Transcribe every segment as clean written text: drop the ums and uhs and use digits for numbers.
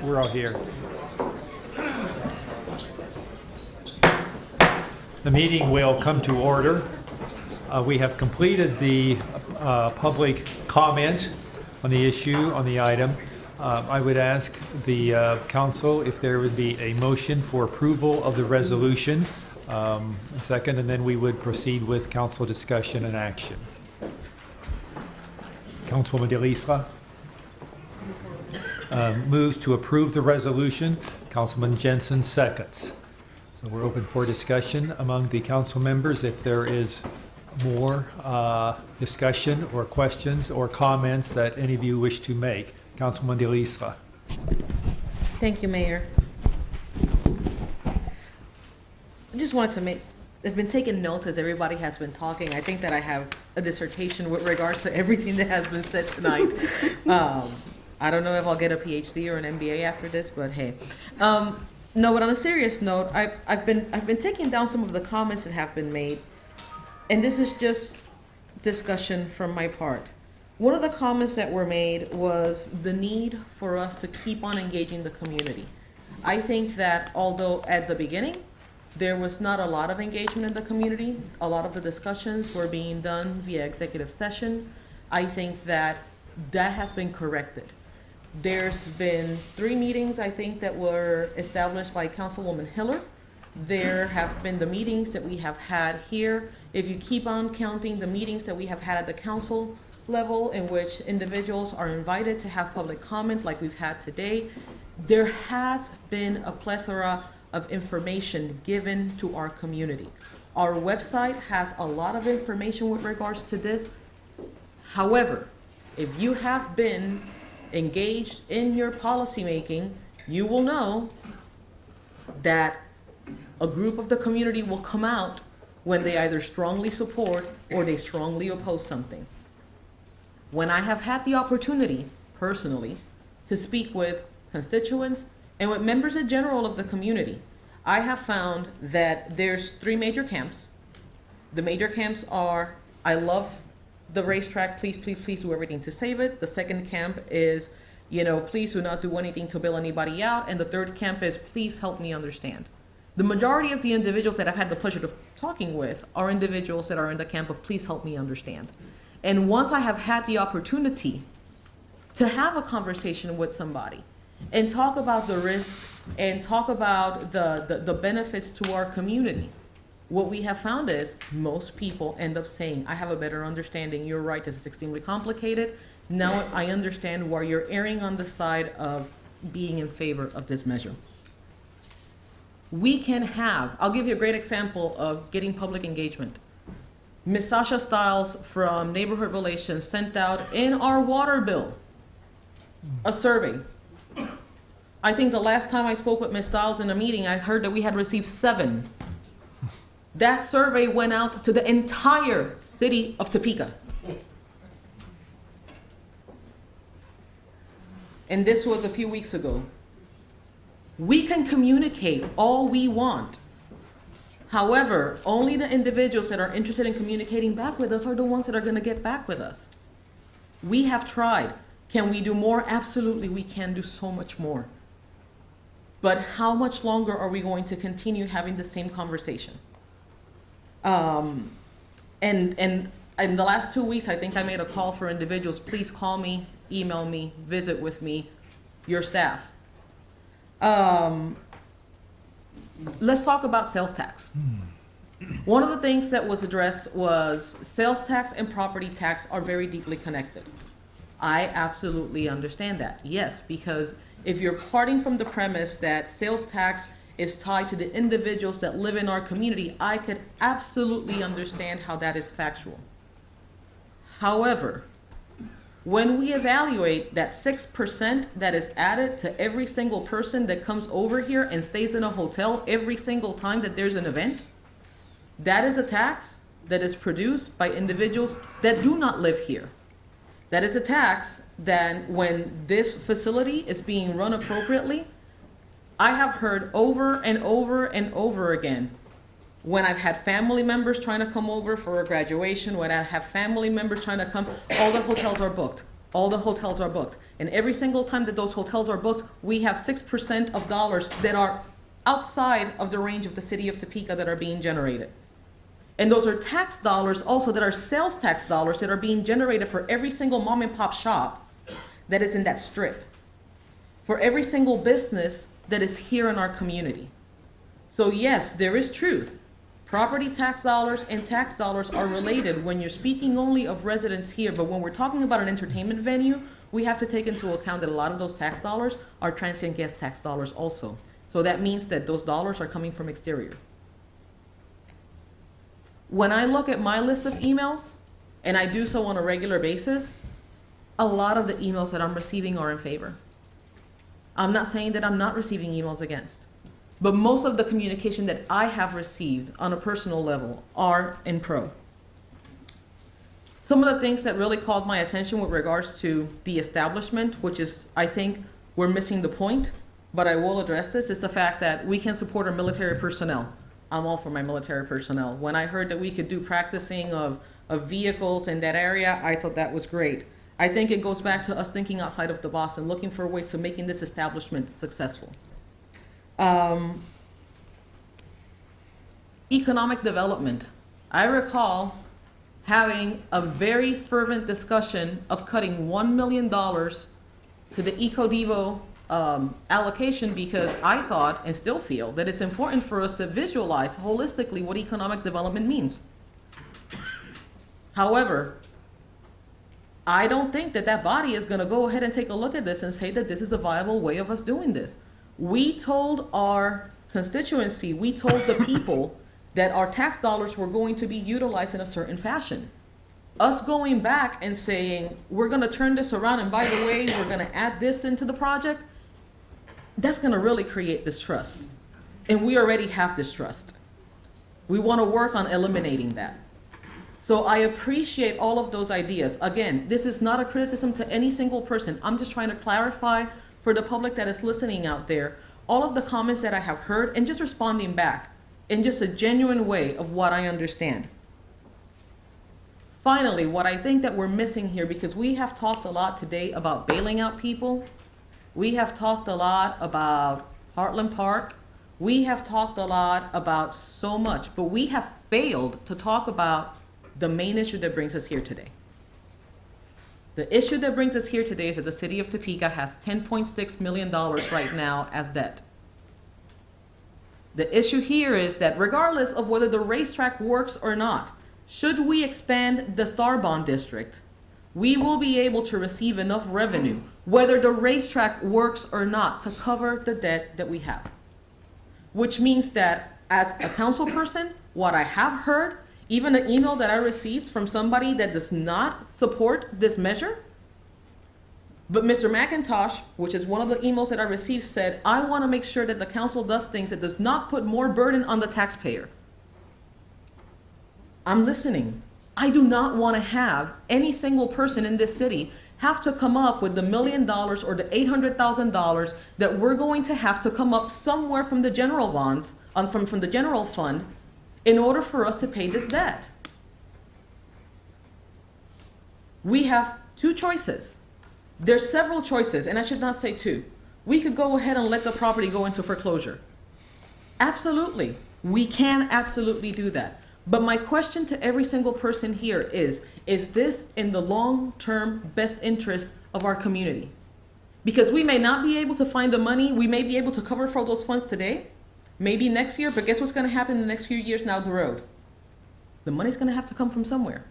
we're all here. The meeting will come to order. We have completed the public comment on the issue, on the item. I would ask the council if there would be a motion for approval of the resolution. Second, and then we would proceed with council discussion and action. Councilwoman Delisla moves to approve the resolution. Councilman Jensen seconds. So we're open for discussion among the council members. If there is more discussion or questions or comments that any of you wish to make. Councilman Delisla. Thank you, Mayor. I just wanted to make, I've been taking notes as everybody has been talking. I think that I have a dissertation with regards to everything that has been said tonight. I don't know if I'll get a PhD or an MBA after this, but hey. No, but on a serious note, I've been taking down some of the comments that have been made, and this is just discussion from my part. One of the comments that were made was the need for us to keep on engaging the community. I think that although at the beginning, there was not a lot of engagement in the community, a lot of the discussions were being done via executive session. I think that that has been corrected. There's been 3 meetings, I think, that were established by Councilwoman Hiller. There have been the meetings that we have had here. If you keep on counting the meetings that we have had at the council level in which individuals are invited to have public comment like we've had today, there has been a plethora of information given to our community. Our website has a lot of information with regards to this. However, if you have been engaged in your policymaking, you will know that a group of the community will come out when they either strongly support or they strongly oppose something. When I have had the opportunity, personally, to speak with constituents and with members in general of the community, I have found that there's 3 major camps. The major camps are, I love the racetrack, please, please, please do everything to save it. The second camp is, please do not do anything to bail anybody out. And the third camp is, please help me understand. The majority of the individuals that I've had the pleasure of talking with are individuals that are in the camp of, please help me understand. And once I have had the opportunity to have a conversation with somebody and talk about the risk and talk about the benefits to our community, what we have found is most people end up saying, I have a better understanding. You're right, this is extremely complicated. Now I understand why you're erring on the side of being in favor of this measure. We can have, I'll give you a great example of getting public engagement. Ms. Sasha Stiles from Neighborhood Relations sent out in our water bill a survey. I think the last time I spoke with Ms. Stiles in a meeting, I heard that we had received 7. That survey went out to the entire city of Topeka. And this was a few weeks ago. We can communicate all we want. However, only the individuals that are interested in communicating back with us are the ones that are going to get back with us. We have tried. Can we do more? Absolutely, we can do so much more. But how much longer are we going to continue having the same conversation? And in the last 2 weeks, I think I made a call for individuals, please call me, email me, visit with me, your staff. Let's talk about sales tax. One of the things that was addressed was sales tax and property tax are very deeply connected. I absolutely understand that. Yes, because if you're parting from the premise that sales tax is tied to the individuals that live in our community, I could absolutely understand how that is factual. However, when we evaluate that 6% that is added to every single person that comes over here and stays in a hotel every single time that there's an event, that is a tax that is produced by individuals that do not live here. That is a tax that when this facility is being run appropriately, I have heard over and over and over again, when I've had family members trying to come over for a graduation, when I have family members trying to come, all the hotels are booked. all the hotels are booked. And every single time that those hotels are booked, we have 6% of dollars that are outside of the range of the city of Topeka that are being generated. And those are tax dollars also that are sales tax dollars that are being generated for every single mom and pop shop that is in that strip, for every single business that is here in our community. So yes, there is truth. Property tax dollars and tax dollars are related when you're speaking only of residents here, but when we're talking about an entertainment venue, we have to take into account that a lot of those tax dollars are transient guest tax dollars also. So that means that those dollars are coming from exterior. When I look at my list of emails, and I do so on a regular basis, a lot of the emails that I'm receiving are in favor. I'm not saying that I'm not receiving emails against, but most of the communication that I have received on a personal level are in pro. Some of the things that really called my attention with regards to the establishment, which is, I think, we're missing the point, but I will address this, is the fact that we can support our military personnel. I'm all for my military personnel. When I heard that we could do practicing of vehicles in that area, I thought that was great. I think it goes back to us thinking outside of the box and looking for ways of making this establishment successful. Economic development. I recall having a very fervent discussion of cutting $1 million to the EcoDevo allocation, because I thought and still feel that it's important for us to visualize holistically what economic development means. However, I don't think that that body is going to go ahead and take a look at this and say that this is a viable way of us doing this. We told our constituency, we told the people that our tax dollars were going to be utilized in a certain fashion. Us going back and saying, we're going to turn this around, and by the way, we're going to add this into the project, that's going to really create distrust. And we already have distrust. We want to work on eliminating that. So I appreciate all of those ideas. Again, this is not a criticism to any single person. I'm just trying to clarify for the public that is listening out there all of the comments that I have heard, and just responding back in just a genuine way of what I understand. Finally, what I think that we're missing here, because we have talked a lot today about bailing out people, we have talked a lot about Heartland Park, we have talked a lot about so much, but we have failed to talk about the main issue that brings us here today. The issue that brings us here today is that the city of Topeka has $10.6 million right now as debt. The issue here is that regardless of whether the racetrack works or not, should we expand the Star Bond District, we will be able to receive enough revenue, whether the racetrack works or not, to cover the debt that we have. Which means that as a council person, what I have heard, even an email that I received from somebody that does not support this measure, but Mr. McIntosh, which is one of the emails that I received, said, I want to make sure that the council does things that does not put more burden on the taxpayer. I'm listening. I do not want to have any single person in this city have to come up with the $1 million or the $800,000 that we're going to have to come up somewhere from the general bonds, from the general fund, in order for us to pay this debt. We have two choices. There's several choices, and I should not say two. We could go ahead and let the property go into foreclosure. Absolutely. We can absolutely do that. But my question to every single person here is this in the long-term best interest of our community? Because we may not be able to find the money, we may be able to cover for those funds today, maybe next year, but guess what's gonna happen in the next few years down the road? The money's gonna have to come from somewhere.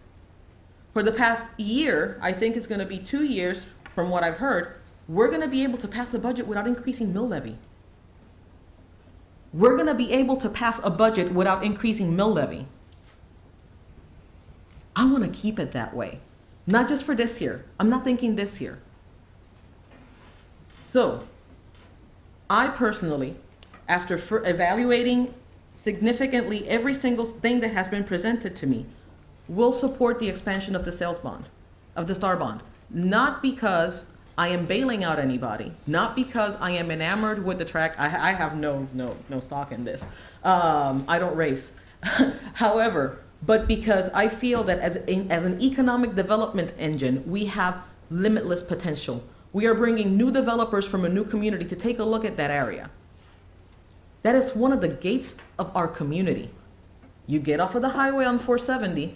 For the past year, I think it's gonna be 2 years, from what I've heard, we're gonna be able to pass a budget without increasing mill levy. We're gonna be able to pass a budget without increasing mill levy. I wanna keep it that way. Not just for this year. I'm not thinking this year. So, I personally, after evaluating significantly every single thing that has been presented to me, will support the expansion of the sales bond, of the Star Bond. Not because I am bailing out anybody, not because I am enamored with the track. I have no stock in this. I don't race. However, but because I feel that as an economic development engine, we have limitless potential. We are bringing new developers from a new community to take a look at that area. That is one of the gates of our community. You get off of the highway on 470,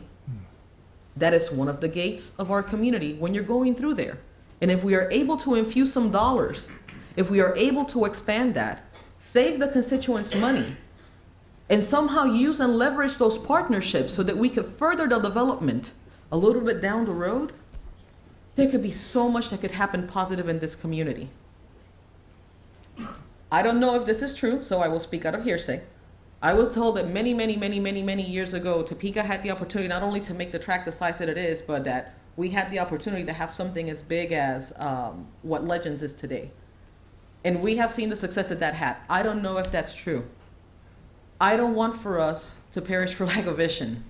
that is one of the gates of our community when you're going through there. And if we are able to infuse some dollars, if we are able to expand that, save the constituents money, and somehow use and leverage those partnerships so that we could further the development a little bit down the road, there could be so much that could happen positive in this community. I don't know if this is true, so I will speak out of hearsay. I was told that many years ago, Topeka had the opportunity not only to make the track the size that it is, but that we had the opportunity to have something as big as what Legends is today. And we have seen the success that that had. I don't know if that's true. I don't want for us to perish for lack of vision.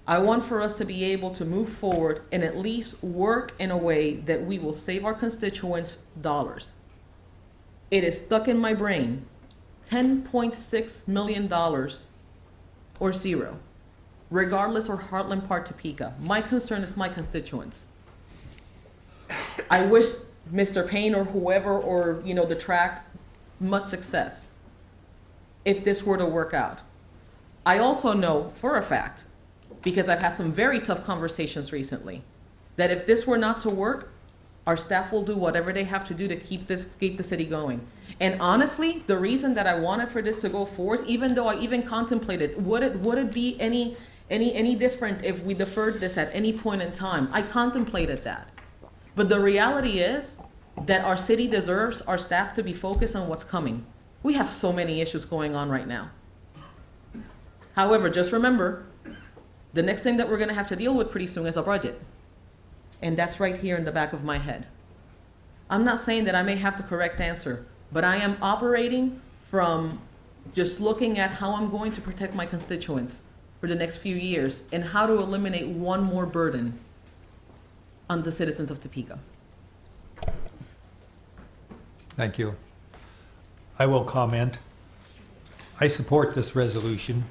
I want for us to be able to move forward and at least work in a way that we will save our constituents dollars. It is stuck in my brain, $10.6 million or zero, regardless of Heartland Park, Topeka. My concern is my constituents. I wish Mr. Payne or whoever, or the track, much success if this were to work out. I also know for a fact, because I've had some very tough conversations recently, that if this were not to work, our staff will do whatever they have to do to keep the city going. And honestly, the reason that I wanted for this to go forth, even though I even contemplated, would it be any different if we deferred this at any point in time? I contemplated that. But the reality is that our city deserves our staff to be focused on what's coming. We have so many issues going on right now. However, just remember, the next thing that we're gonna have to deal with pretty soon is a budget. And that's right here in the back of my head. I'm not saying that I may have the correct answer, but I am operating from just looking at how I'm going to protect my constituents for the next few years and how to eliminate one more burden on the citizens of Topeka. Thank you. I will comment. I support this resolution.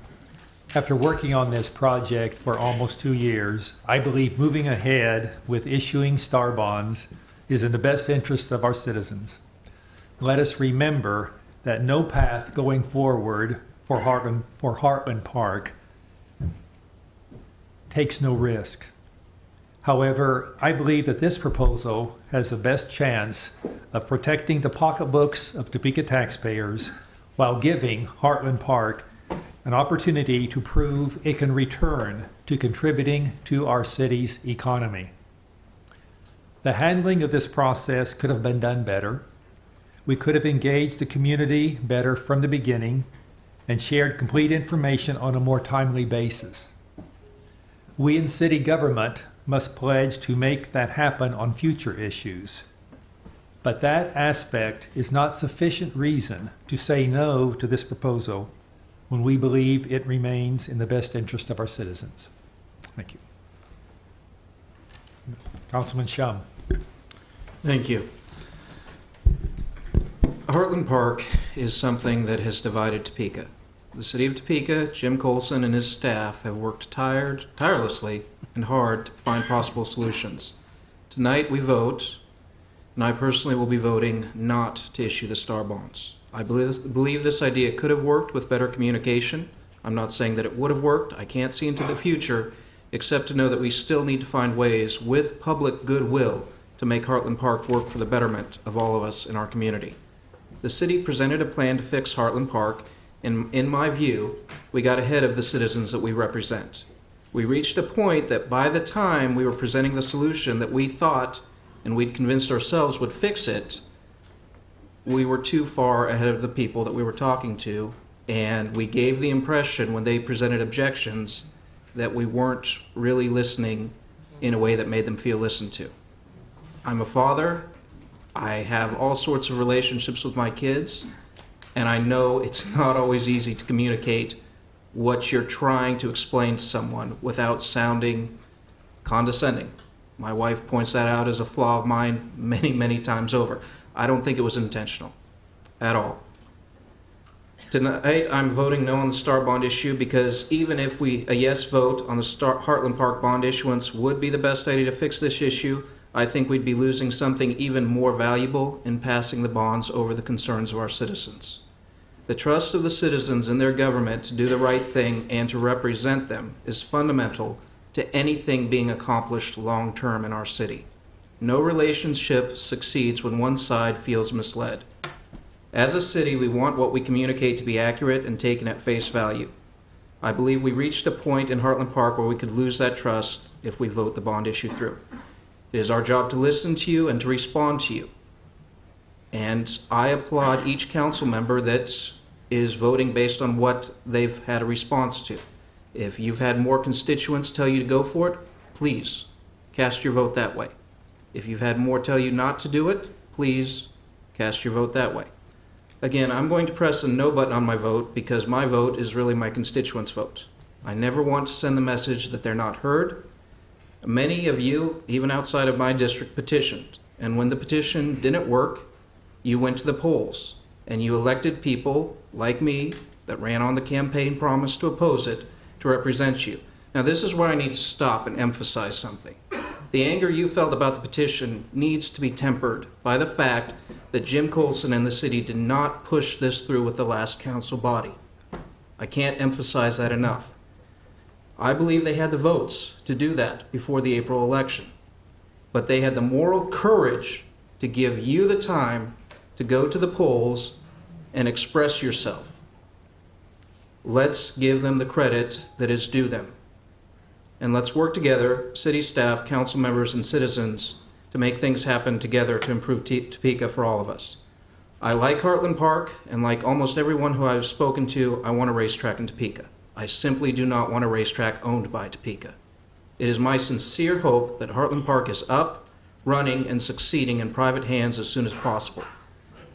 After working on this project for almost 2 years, I believe moving ahead with issuing star bonds is in the best interest of our citizens. Let us remember that no path going forward for Heartland Park takes no risk. However, I believe that this proposal has the best chance of protecting the pocketbooks of Topeka taxpayers while giving Heartland Park an opportunity to prove it can return to contributing to our city's economy. The handling of this process could have been done better. We could have engaged the community better from the beginning and shared complete information on a more timely basis. We in city government must pledge to make that happen on future issues. But that aspect is not sufficient reason to say no to this proposal when we believe it remains in the best interest of our citizens. Thank you. Councilman Shum. Thank you. Heartland Park is something that has divided Topeka. The city of Topeka, Jim Colson and his staff have worked tirelessly and hard to find possible solutions. Tonight we vote, and I personally will be voting not to issue the star bonds. I believe this idea could have worked with better communication. I'm not saying that it would have worked. I can't see into the future, except to know that we still need to find ways with public goodwill to make Heartland Park work for the betterment of all of us in our community. The city presented a plan to fix Heartland Park, and in my view, we got ahead of the citizens that we represent. We reached a point that by the time we were presenting the solution that we thought and we'd convinced ourselves would fix it, we were too far ahead of the people that we were talking to, and we gave the impression when they presented objections that we weren't really listening in a way that made them feel listened to. I'm a father. I have all sorts of relationships with my kids, and I know it's not always easy to communicate what you're trying to explain to someone without sounding condescending. My wife points that out as a flaw of mine many times over. I don't think it was intentional at all. Tonight, I'm voting no on the star bond issue because even if a yes vote on the Heartland Park bond issuance would be the best idea to fix this issue, I think we'd be losing something even more valuable in passing the bonds over the concerns of our citizens. The trust of the citizens in their government to do the right thing and to represent them is fundamental to anything being accomplished long-term in our city. No relationship succeeds when one side feels misled. As a city, we want what we communicate to be accurate and taken at face value. I believe we reached a point in Heartland Park where we could lose that trust if we vote the bond issue through. It is our job to listen to you and to respond to you. And I applaud each council member that is voting based on what they've had a response to. If you've had more constituents tell you to go for it, please cast your vote that way. If you've had more tell you not to do it, please cast your vote that way. Again, I'm going to press a no button on my vote because my vote is really my constituents' vote. I never want to send the message that they're not heard. Many of you, even outside of my district, petitioned. And when the petition didn't work, you went to the polls and you elected people like me that ran on the campaign promise to oppose it to represent you. Now, this is where I need to stop and emphasize something. The anger you felt about the petition needs to be tempered by the fact that Jim Colson and the city did not push this through with the last council body. I can't emphasize that enough. I believe they had the votes to do that before the April election, but they had the moral courage to give you the time to go to the polls and express yourself. Let's give them the credit that is due them. And let's work together, city staff, council members, and citizens, to make things happen together to improve Topeka for all of us. I like Heartland Park, and like almost everyone who I've spoken to, I want a racetrack in Topeka. I simply do not want a racetrack owned by Topeka. It is my sincere hope that Heartland Park is up, running, and succeeding in private hands as soon as possible.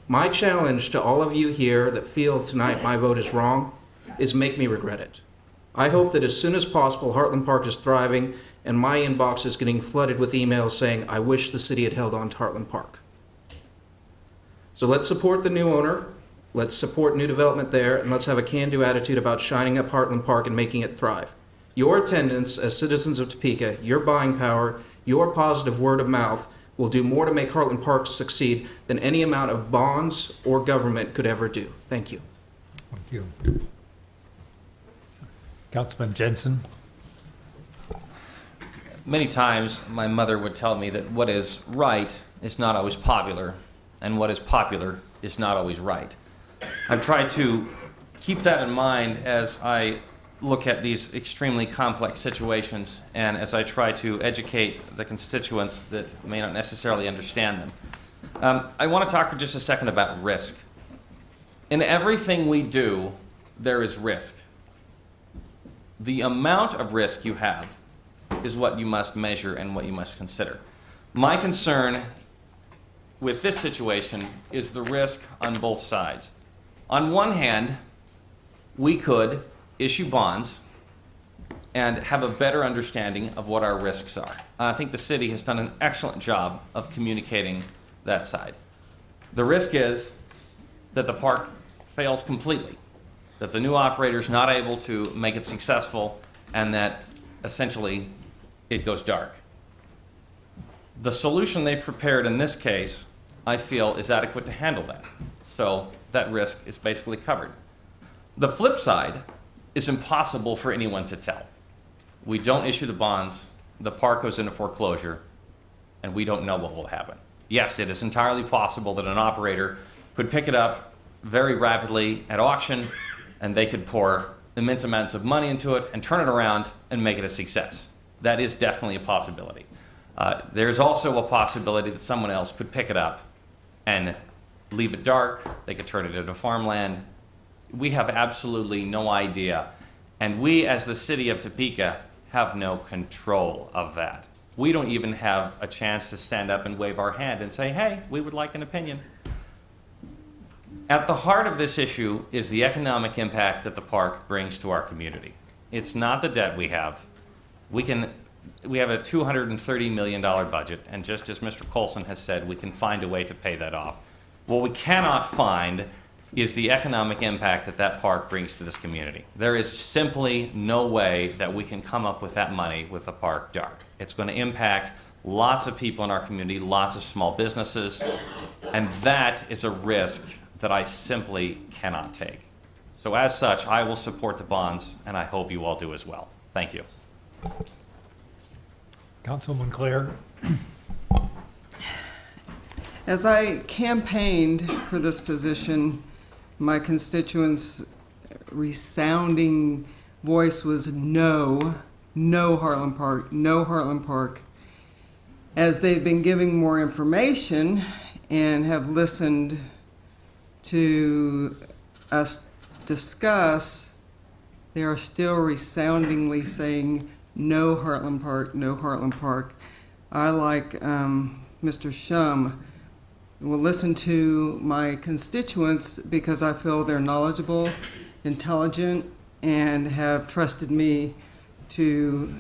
My challenge to all of you here that feel tonight my vote is wrong is make me regret it. I hope that as soon as possible, Heartland Park is thriving and my inbox is getting flooded with emails saying, I wish the city had held on to Heartland Park. So let's support the new owner, let's support new development there, and let's have a can-do attitude about shining up Heartland Park and making it thrive. Your attendance as citizens of Topeka, your buying power, your positive word of mouth will do more to make Heartland Park succeed than any amount of bonds or government could ever do. Thank you. Thank you. Councilman Jensen. Many times my mother would tell me that what is right is not always popular, and what is popular is not always right. I've tried to keep that in mind as I look at these extremely complex situations and as I try to educate the constituents that may not necessarily understand them. I want to talk for just a second about risk. In everything we do, there is risk. The amount of risk you have is what you must measure and what you must consider. My concern with this situation is the risk on both sides. On one hand, we could issue bonds and have a better understanding of what our risks are. I think the city has done an excellent job of communicating that side. The risk is that the park fails completely, that the new operator is not able to make it successful, and that essentially it goes dark. The solution they've prepared in this case, I feel, is adequate to handle that. So that risk is basically covered. The flip side is impossible for anyone to tell. We don't issue the bonds, the park goes into foreclosure, and we don't know what will happen. Yes, it is entirely possible that an operator could pick it up very rapidly at auction, and they could pour immense amounts of money into it and turn it around and make it a success. That is definitely a possibility. There's also a possibility that someone else could pick it up and leave it dark. They could turn it into farmland. We have absolutely no idea. And we, as the city of Topeka, have no control of that. We don't even have a chance to stand up and wave our hand and say, hey, we would like an opinion. At the heart of this issue is the economic impact that the park brings to our community. It's not the debt we have. We have a $230 million budget, and just as Mr. Colson has said, we can find a way to pay that off. What we cannot find is the economic impact that that park brings to this community. There is simply no way that we can come up with that money with the park dark. It's going to impact lots of people in our community, lots of small businesses, and that is a risk that I simply cannot take. So as such, I will support the bonds, and I hope you all do as well. Thank you. Councilwoman Claire? As I campaigned for this position, my constituents' resounding voice was no, no Heartland Park, no Heartland Park. As they've been giving more information and have listened to us discuss, they are still resoundingly saying no Heartland Park, no Heartland Park. I, like Mr. Shum, will listen to my constituents because I feel they're knowledgeable, intelligent, and have trusted me to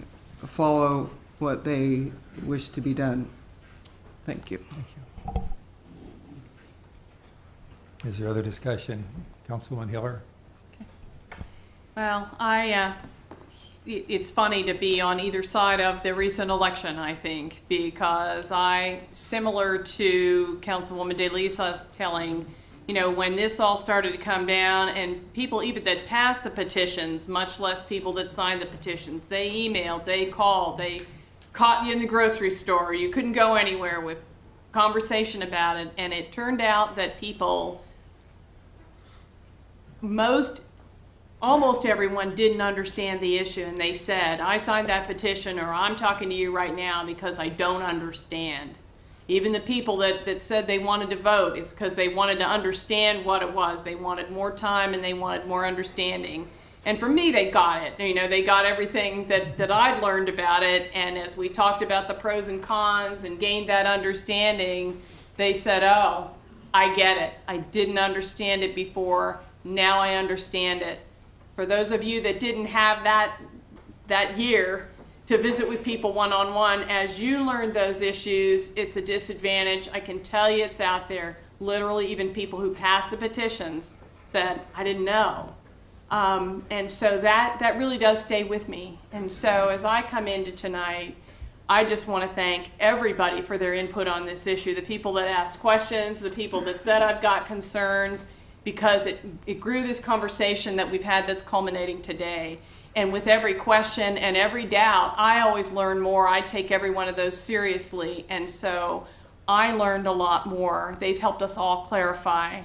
follow what they wish to be done. Thank you. Is there other discussion? Councilwoman Hiller? Well, it's funny to be on either side of the recent election, I think, because similar to Councilwoman DeLisa's telling, when this all started to come down and people even that passed the petitions, much less people that signed the petitions, they emailed, they called, they caught you in the grocery store, you couldn't go anywhere with conversation about it, and it turned out that people, almost everyone didn't understand the issue, and they said, I signed that petition, or I'm talking to you right now because I don't understand. Even the people that said they wanted to vote, it's because they wanted to understand what it was. They wanted more time and they wanted more understanding. And for me, they got it. They got everything that I'd learned about it, and as we talked about the pros and cons and gained that understanding, they said, oh, I get it. I didn't understand it before. Now I understand it. For those of you that didn't have that year to visit with people one-on-one, as you learn those issues, it's a disadvantage. I can tell you it's out there. Literally, even people who passed the petitions said, I didn't know. And so that really does stay with me. And so as I come into tonight, I just want to thank everybody for their input on this issue, the people that asked questions, the people that said I've got concerns, because it grew this conversation that we've had that's culminating today. And with every question and every doubt, I always learn more. I take every one of those seriously. And so I learned a lot more. They've helped us all clarify.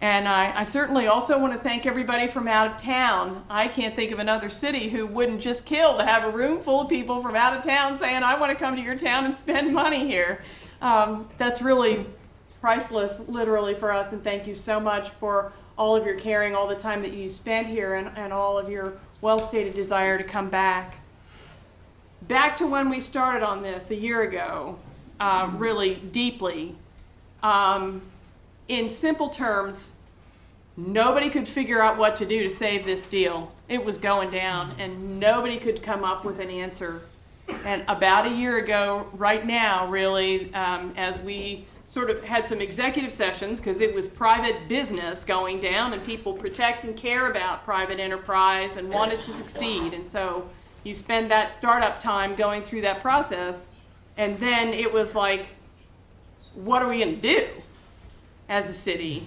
And I certainly also want to thank everybody from out of town. I can't think of another city who wouldn't just kill to have a room full of people from out of town saying, I want to come to your town and spend money here. That's really priceless, literally, for us. And thank you so much for all of your caring, all the time that you spent here, and all of your well-stated desire to come back. Back to when we started on this a year ago, really deeply. In simple terms, nobody could figure out what to do to save this deal. It was going down, and nobody could come up with an answer. And about a year ago, right now, really, as we sort of had some executive sessions, because it was private business going down, and people protect and care about private enterprise and wanted to succeed. And so you spend that startup time going through that process, and then it was like, what are we going to do as a city?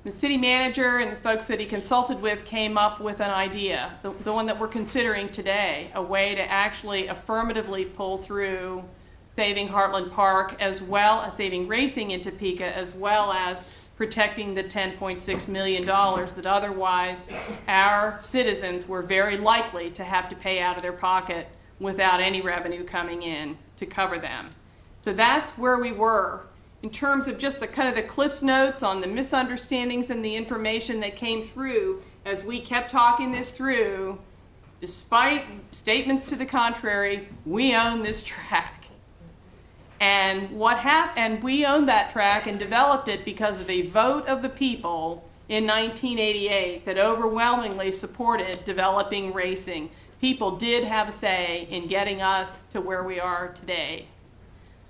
The city manager and the folks that he consulted with came up with an idea, the one that we're considering today, a way to actually affirmatively pull through saving Heartland Park, as well as saving racing in Topeka, as well as protecting the $10.6 million that otherwise our citizens were very likely to have to pay out of their pocket without any revenue coming in to cover them. So that's where we were in terms of just the kind of the Cliff's Notes on the misunderstandings and the information that came through as we kept talking this through. Despite statements to the contrary, we own this track. And what happened? And we owned that track and developed it because of a vote of the people in 1988 that overwhelmingly supported developing racing. People did have a say in getting us to where we are today.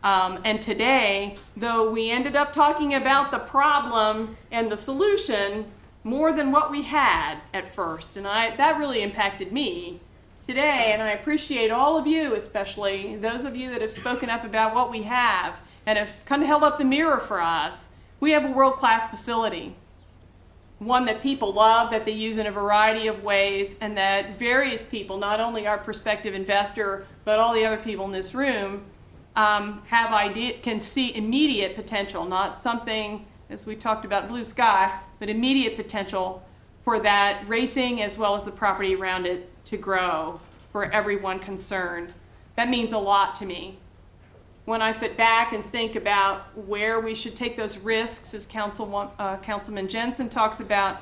And today, though we ended up talking about the problem and the solution more than what we had at first, and that really impacted me today, and I appreciate all of you, especially those of you that have spoken up about what we have and have kind of held up the mirror for us. We have a world-class facility, one that people love, that they use in a variety of ways, and that various people, not only our prospective investor, but all the other people in this room, can see immediate potential, not something, as we talked about, blue sky, but immediate potential for that racing as well as the property around it to grow for everyone concerned. That means a lot to me. When I sit back and think about where we should take those risks, as Councilman Jensen talks about,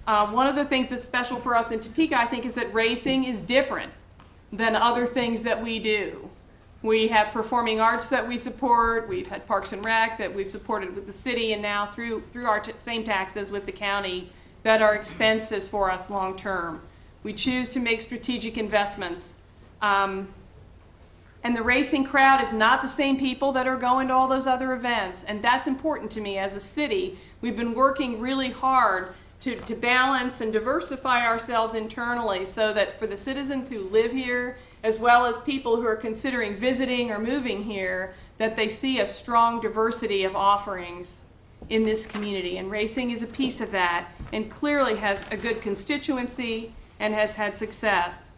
one of the things that's special for us in Topeka, I think, is that racing is different than other things that we do. We have performing arts that we support. We've had Parks and Rec that we've supported with the city, and now through our same taxes with the county that are expenses for us long term. We choose to make strategic investments. And the racing crowd is not the same people that are going to all those other events. And that's important to me as a city. We've been working really hard to balance and diversify ourselves internally so that for the citizens who live here, as well as people who are considering visiting or moving here, that they see a strong diversity of offerings in this community. And racing is a piece of that, and clearly has a good constituency and has had success.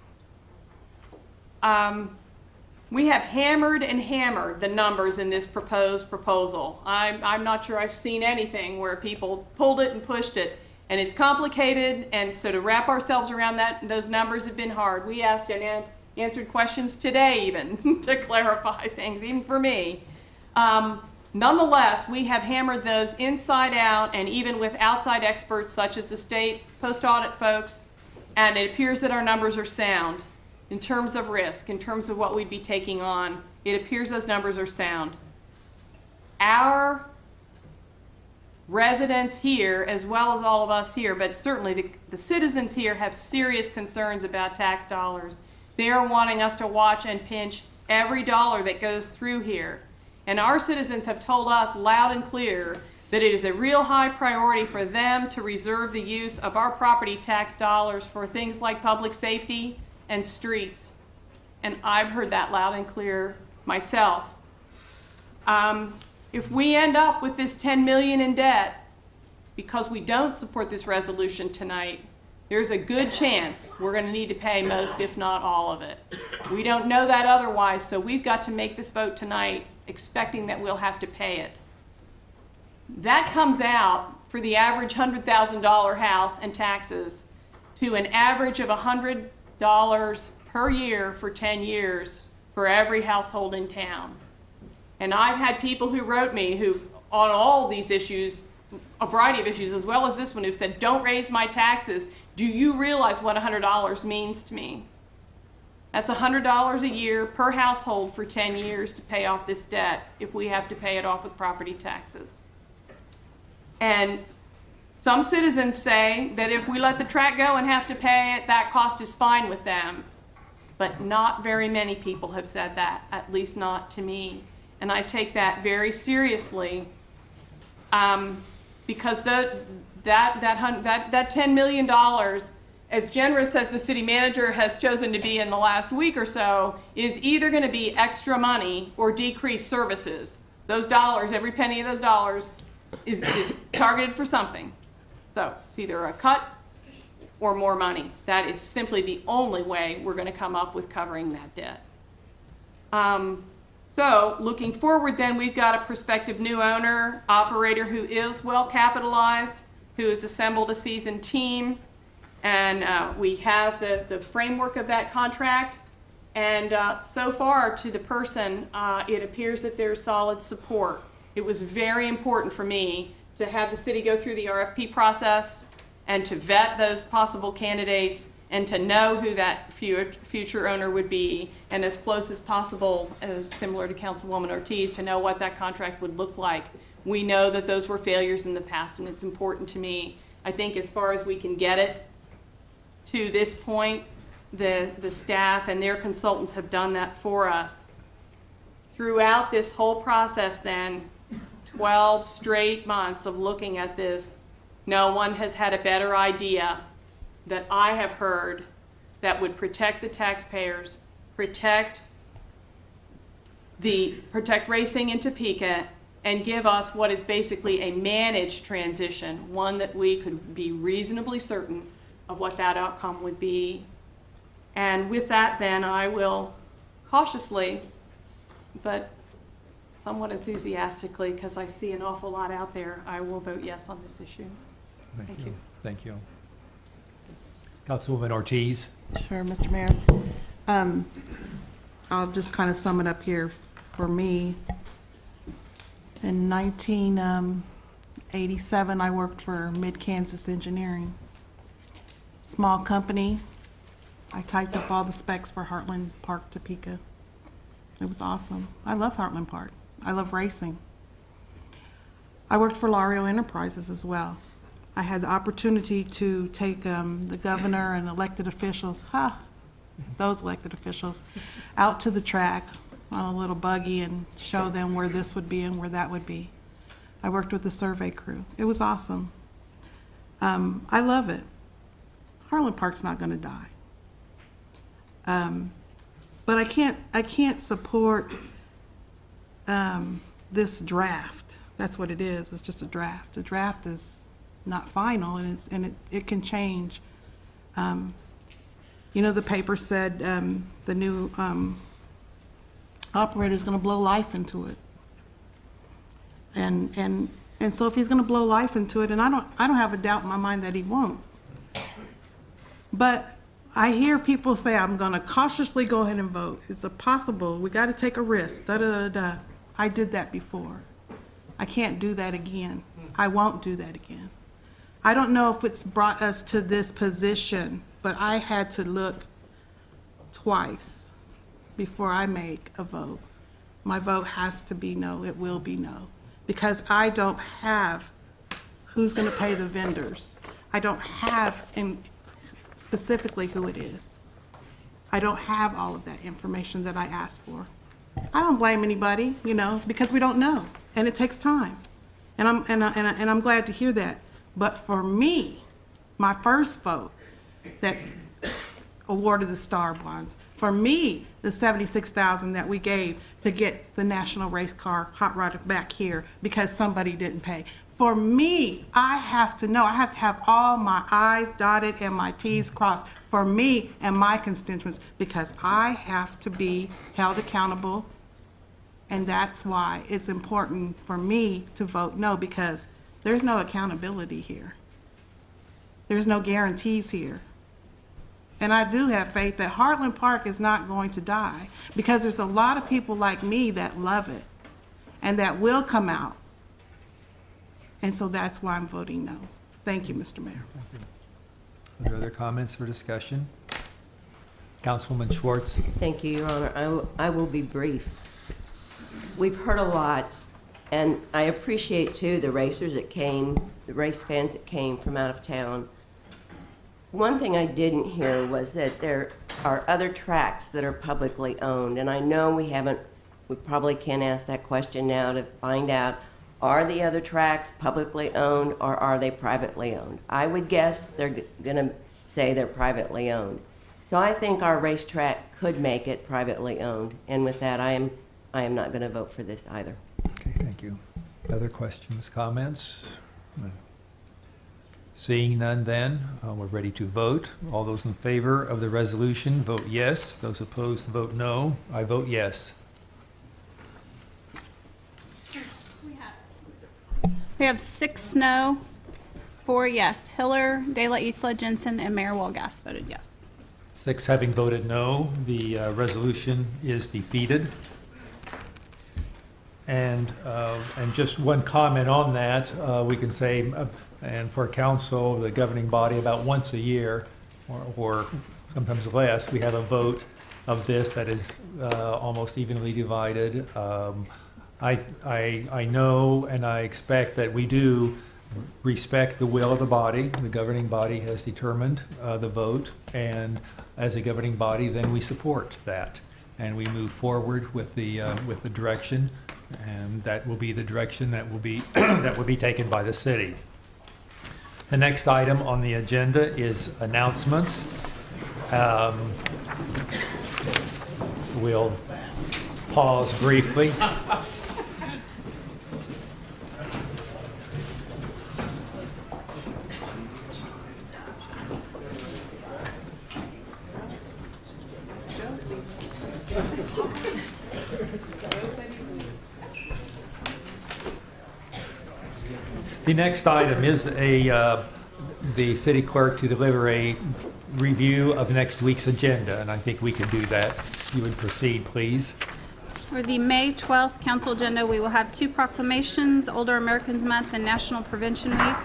We have hammered and hammered the numbers in this proposed proposal. I'm not sure I've seen anything where people pulled it and pushed it, and it's complicated, and so to wrap ourselves around that, those numbers have been hard. We asked and answered questions today even to clarify things, even for me. Nonetheless, we have hammered those inside out, and even with outside experts such as the state post-audit folks, and it appears that our numbers are sound. In terms of risk, in terms of what we'd be taking on, it appears those numbers are sound. Our residents here, as well as all of us here, but certainly the citizens here, have serious concerns about tax dollars. They are wanting us to watch and pinch every dollar that goes through here. And our citizens have told us loud and clear that it is a real high priority for them to reserve the use of our property tax dollars for things like public safety and streets. And I've heard that loud and clear myself. If we end up with this $10 million in debt because we don't support this resolution tonight, there's a good chance we're going to need to pay most, if not all of it. We don't know that otherwise, so we've got to make this vote tonight expecting that we'll have to pay it. That comes out for the average $100,000 house and taxes to an average of $100 per year for 10 years for every household in town. And I've had people who wrote me who, on all these issues, a variety of issues, as well as this one, who said, don't raise my taxes. Do you realize what $100 means to me? That's $100 a year per household for 10 years to pay off this debt if we have to pay it off with property taxes. And some citizens say that if we let the track go and have to pay it, that cost is fine with them. But not very many people have said that, at least not to me. And I take that very seriously because that $10 million, as generous as the city manager has chosen to be in the last week or so, is either going to be extra money or decreased services. Those dollars, every penny of those dollars is targeted for something. So it's either a cut or more money. That is simply the only way we're going to come up with covering that debt. So looking forward then, we've got a prospective new owner, operator who is well capitalized, who has assembled a seasoned team, and we have the framework of that contract. And so far to the person, it appears that there's solid support. It was very important for me to have the city go through the RFP process and to vet those possible candidates and to know who that future owner would be, and as close as possible, as similar to Councilwoman Ortiz, to know what that contract would look like. We know that those were failures in the past, and it's important to me. I think as far as we can get it to this point, the staff and their consultants have done that for us. Throughout this whole process then, 12 straight months of looking at this, no one has had a better idea that I have heard that would protect the taxpayers, protect racing in Topeka, and give us what is basically a managed transition, one that we could be reasonably certain of what that outcome would be. And with that, then, I will cautiously, but somewhat enthusiastically, because I see an awful lot out there, I will vote yes on this issue. Thank you. Thank you. Councilwoman Ortiz? Sure, Mr. Mayor. I'll just kind of sum it up here for me. In 1987, I worked for Mid-Kansas Engineering. Small company. I typed up all the specs for Heartland Park, Topeka. It was awesome. I love Heartland Park. I love racing. I worked for Lario Enterprises as well. I had the opportunity to take the governor and elected officials, those elected officials, out to the track on a little buggy and show them where this would be and where that would be. I worked with the survey crew. It was awesome. I love it. Heartland Park's not going to die. But I can't support this draft. That's what it is. It's just a draft. A draft is not final, and it can change. You know, the paper said the new operator is going to blow life into it, and so if he's going to blow life into it, and I don't have a doubt in my mind that he won't. But I hear people say, I'm going to cautiously go ahead and vote. It's a possible. We got to take a risk. Da da da da. I did that before. I can't do that again. I won't do that again. I don't know if it's brought us to this position, but I had to look twice before I make a vote. My vote has to be no. It will be no. Because I don't have who's going to pay the vendors. I don't have specifically who it is. I don't have all of that information that I asked for. I don't blame anybody, because we don't know, and it takes time. And I'm glad to hear that. But for me, my first vote that awarded the star bonds, for me, the $76,000 that we gave to get the National Race Car Hot Rod back here because somebody didn't pay. For me, I have to know. I have to have all my I's dotted and my T's crossed for me and my constituents, because I have to be held accountable. And that's why it's important for me to vote no, because there's no accountability here. There's no guarantees here. And I do have faith that Heartland Park is not going to die, because there's a lot of people like me that love it and that will come out. And so that's why I'm voting no. Thank you, Mr. Mayor. Are there other comments for discussion? Councilwoman Schwartz? Thank you, Your Honor. I will be brief. We've heard a lot, and I appreciate, too, the racers that came, the race fans that came from out of town. One thing I didn't hear was that there are other tracks that are publicly owned, and I know we probably can't ask that question now to find out, are the other tracks publicly owned or are they privately owned? I would guess they're going to say they're privately owned. So I think our racetrack could make it privately owned, and with that, I am not going to vote for this either. Okay, thank you. Other questions, comments? Seeing none then, we're ready to vote. All those in favor of the resolution, vote yes. Those opposed, vote no. I vote yes. We have 6 no, 4 yes. Hiller, De La Isla, Jensen, and Mayor Walgas voted yes. 6 having voted no, the resolution is defeated. And just one comment on that, we can say, and for council, the governing body, about once a year, or sometimes less, we have a vote of this that is almost evenly divided. I know and I expect that we do respect the will of the body. The governing body has determined the vote, and as a governing body, then we support that, and we move forward with the direction, and that will be the direction that will be that will be taken by the city. The next item on the agenda is announcements. We'll pause briefly. The next item is the city clerk to deliver a review of next week's agenda, and I think we can do that. You would proceed, please. For the May 12th council agenda, we will have 2 proclamations, Older Americans Month and National Prevention Week.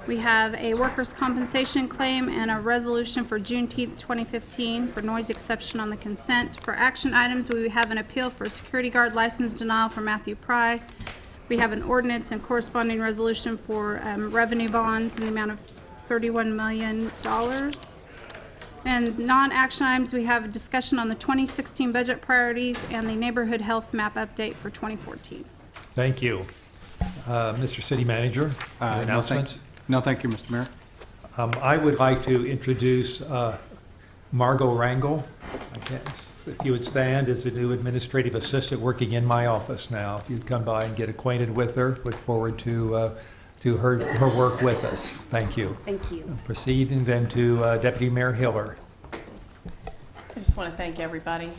We have a workers' compensation claim and a resolution for Juneteenth 2015 for noise exception on the consent. For action items, we have an appeal for a security guard license denial for Matthew Pry. We have an ordinance and corresponding resolution for revenue bonds in the amount of $31 million. And non-action items, we have a discussion on the 2016 budget priorities and the neighborhood health map update for 2014. Thank you. Mr. City Manager, your announcements? No, thank you, Mr. Mayor. I would like to introduce Margot Rangel. I guess if you would stand, as a new administrative assistant working in my office now. If you'd come by and get acquainted with her, look forward to her work with us. Thank you. Thank you. Proceeding then to Deputy Mayor Hiller. I just want to thank everybody,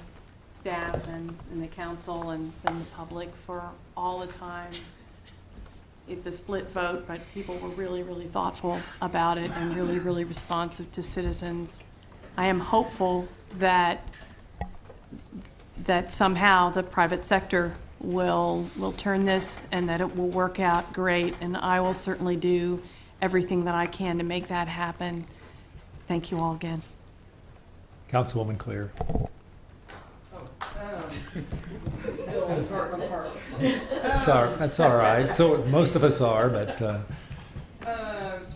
staff and the council and the public for all the time. It's a split vote, but people were really, really thoughtful about it and really, really responsive to citizens. I am hopeful that somehow the private sector will turn this and that it will work out great, and I will certainly do everything that I can to make that happen. Thank you all again. Councilwoman Clear. That's all right. So most of us are, but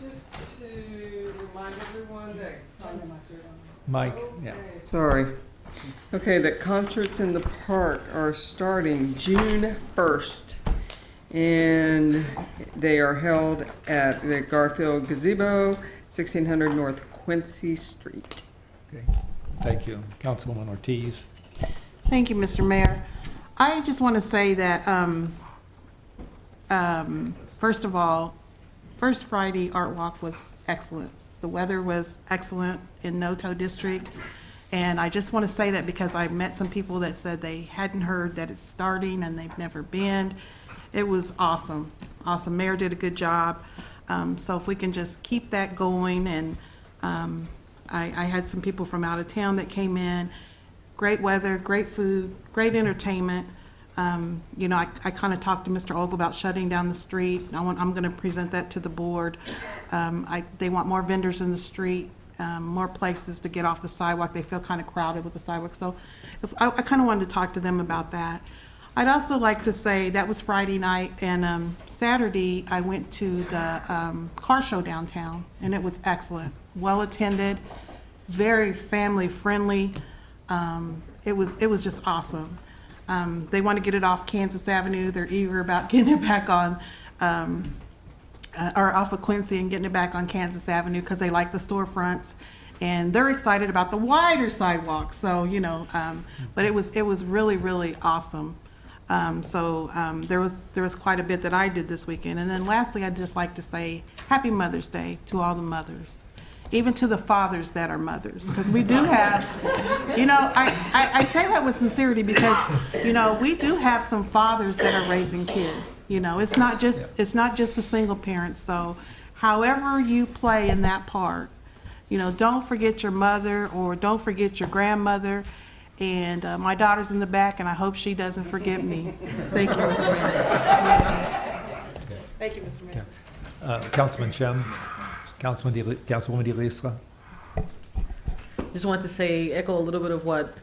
Just to remind everyone that. Mike, yeah. Sorry. Okay, that concerts in the park are starting June 1st. And they are held at the Garfield Gazebo, 1600 North Quincy Street. Okay. Thank you. Councilwoman Ortiz. Thank you, Mr. Mayor. I just want to say that, first of all, First Friday Art Walk was excellent. The weather was excellent in Noto District. And I just want to say that because I met some people that said they hadn't heard that it's starting and they've never been. It was awesome. Awesome. Mayor did a good job. So if we can just keep that going, and I had some people from out of town that came in. Great weather, great food, great entertainment. You know, I kind of talked to Mr. Ogle about shutting down the street. I'm going to present that to the board. They want more vendors in the street, more places to get off the sidewalk. They feel kind of crowded with the sidewalk. So I kind of wanted to talk to them about that. I'd also like to say that was Friday night, and Saturday I went to the car show downtown, and it was excellent, well attended, very family friendly. It was just awesome. They want to get it off Kansas Avenue. They're eager about getting it back on, or off of Quincy and getting it back on Kansas Avenue because they like the storefronts, and they're excited about the wider sidewalks. So you know, but it was really, really awesome. There was quite a bit that I did this weekend. And then lastly, I'd just like to say Happy Mother's Day to all the mothers, even to the fathers that are mothers, because we do have, you know, I say that with sincerity because, you know, we do have some fathers that are raising kids. You know, it's not just a single parent. So however you play in that part, you know, don't forget your mother or don't forget your grandmother. And my daughter's in the back, and I hope she doesn't forget me. Thank you, Mr. Mayor. Thank you, Mr. Mayor. Councilman Shem, Councilwoman DeLisa. Just wanted to say, echo a little bit of what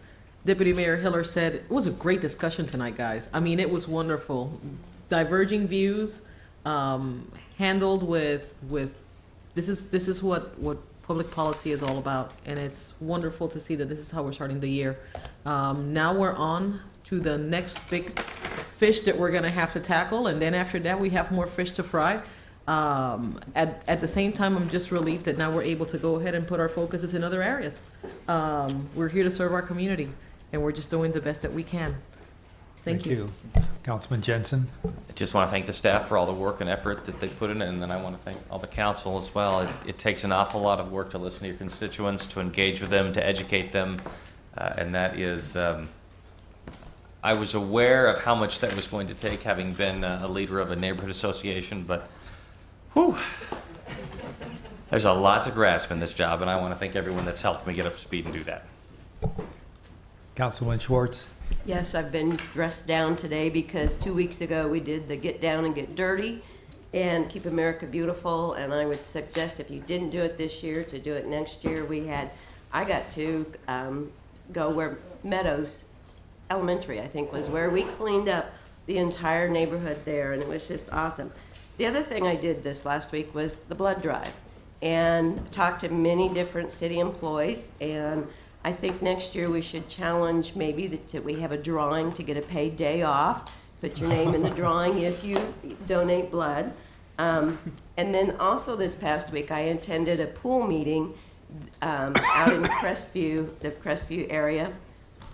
Deputy Mayor Hiller said. It was a great discussion tonight, guys. I mean, it was wonderful. Diverging views, handled with this is what public policy is all about, and it's wonderful to see that this is how we're starting the year. Now we're on to the next big fish that we're gonna have to tackle, and then after that we have more fish to fry. At the same time, I'm just relieved that now we're able to go ahead and put our focuses in other areas. We're here to serve our community, and we're just doing the best that we can. Thank you. Councilman Jensen? I just want to thank the staff for all the work and effort that they put in, and then I want to thank all the council as well. It takes an awful lot of work to listen to your constituents, to engage with them, to educate them, and that is, I was aware of how much that was going to take, having been a leader of a neighborhood association, but whew, there's a lot to grasp in this job, and I want to thank everyone that's helped me get up to speed and do that. Councilman Schwartz? Yes, I've been dressed down today because 2 weeks ago we did the Get Down and Get Dirty and Keep America Beautiful, and I would suggest if you didn't do it this year, to do it next year. I got to go where Meadows Elementary, I think, was where we cleaned up the entire neighborhood there, and it was just awesome. The other thing I did this last week was the blood drive, and talked to many different city employees, and I think next year we should challenge maybe that we have a drawing to get a paid day off. Put your name in the drawing if you donate blood. And then also this past week, I attended a pool meeting out in Crestview, the Crestview area,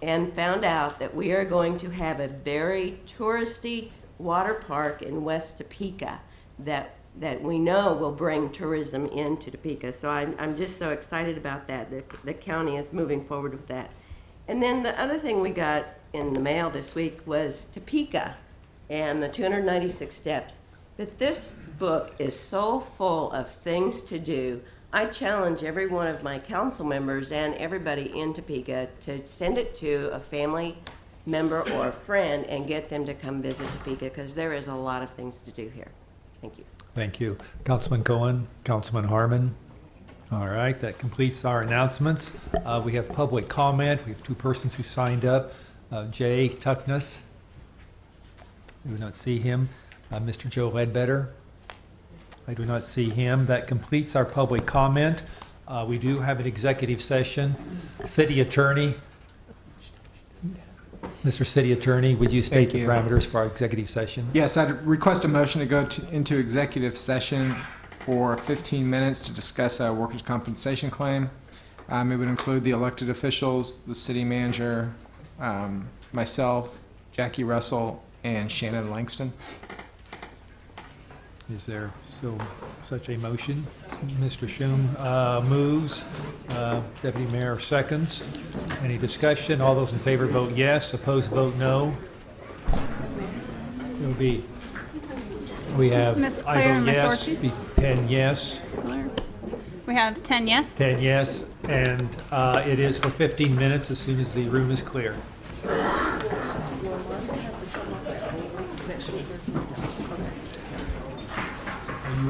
and found out that we are going to have a very touristy water park in West Topeka that we know will bring tourism into Topeka. So I'm just so excited about that. The county is moving forward with that. And then the other thing we got in the mail this week was Topeka and the 296 steps. But this book is so full of things to do. I challenge every one of my council members and everybody in Topeka to send it to a family member or a friend and get them to come visit Topeka, because there is a lot of things to do here. Thank you. Thank you. Councilman Cohen, Councilman Harmon. All right, that completes our announcements. We have public comment. We have two persons who signed up. Jay Tuckness. I do not see him. Mr. Joe Ledbetter. I do not see him. That completes our public comment. We do have an executive session. City Attorney. Mr. City Attorney, would you state the parameters for our executive session? Yes, I'd request a motion to go into executive session for 15 minutes to discuss a workers' compensation claim. It would include the elected officials, the city manager, myself, Jackie Russell, and Shannon Langston. Is there such a motion? Mr. Shum moves. Deputy Mayor seconds. Any discussion? All those in favor vote yes. Opposed vote no. It will be. We have. Ms. I Claire vote and Ms. yes, Ortiz? be 10 yes. We have 10 yes. 10 yes, and it is for 15 minutes as soon as the room is clear. Are you